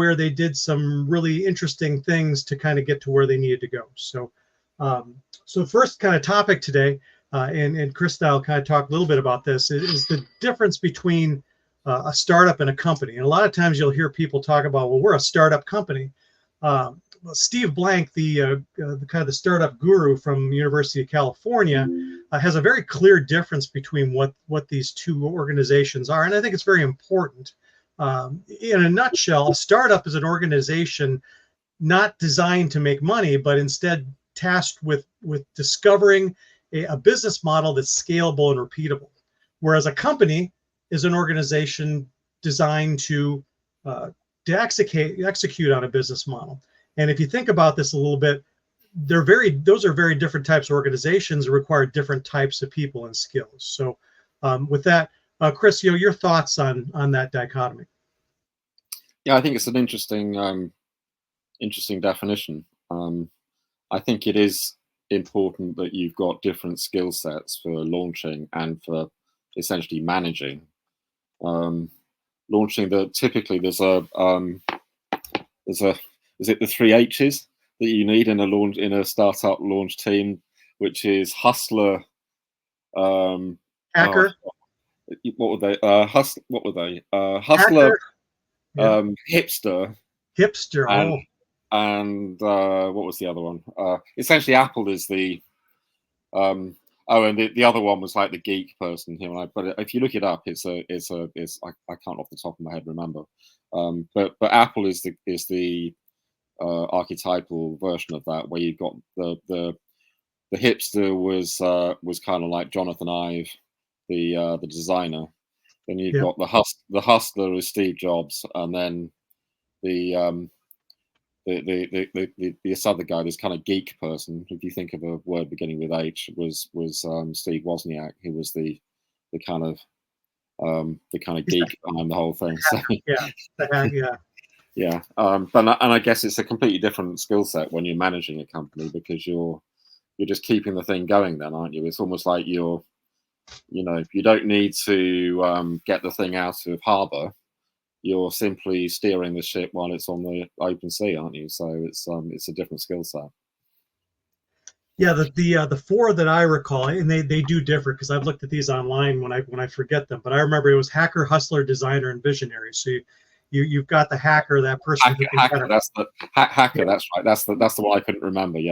where they did some really interesting things to kind of get to where they needed to go. So, so first kind of topic today, and Chris and I will kind of talk a little bit about this, is the difference between a startup and a company. And a lot of times you'll hear people talk about, well, we're a startup company. Steve Blank, the kind of the startup guru from University of California, has a very clear difference between what these two organizations are, and I think it's very important. In a nutshell, a startup is an organization not designed to make money, but instead tasked with discovering a business model that's scalable and repeatable. Whereas a company is an organization designed to execute on a business model. And if you think about this a little bit, those are very different types of organizations that require different types of people and skills. So with that, Chris, your thoughts on that dichotomy? Yeah, I think it's an interesting definition. I think it is important that you've got different skill sets for launching and for essentially managing. Launching, typically there's is it the 3 H's that you need in a startup launch team, which is hustler, hacker. What were they? What were they? Hustler, yeah. Hipster. And what was the other one? Essentially, Apple is the and the other one was like the geek person here. But if you look it up, it's I can't off the top of my head remember. But Apple is the archetypal version of that, where you've got the hipster was kind of like Jonathan Ive, the designer. Then you've got the hustler is Steve Jobs, and then this other guy, this kind of geek person, if you think of a word beginning with H, was Steve Wozniak, who was the kind of geek behind the whole thing. So, and I guess it's a completely different skill set when you're managing a company, because you're just keeping the thing going then, aren't you? It's almost like you don't need to get the thing out of harbour. You're simply steering the ship while it's on the open sea, aren't you? So it's a different skill set. Yeah, the 4 that I recall, and they do differ because I've looked at these online when I forget them, but I remember it was hacker, hustler, designer, and visionary. So you've got the hacker, that person who can hacker. That's the hacker. Yeah. That's right. That's the one I couldn't remember. Yeah.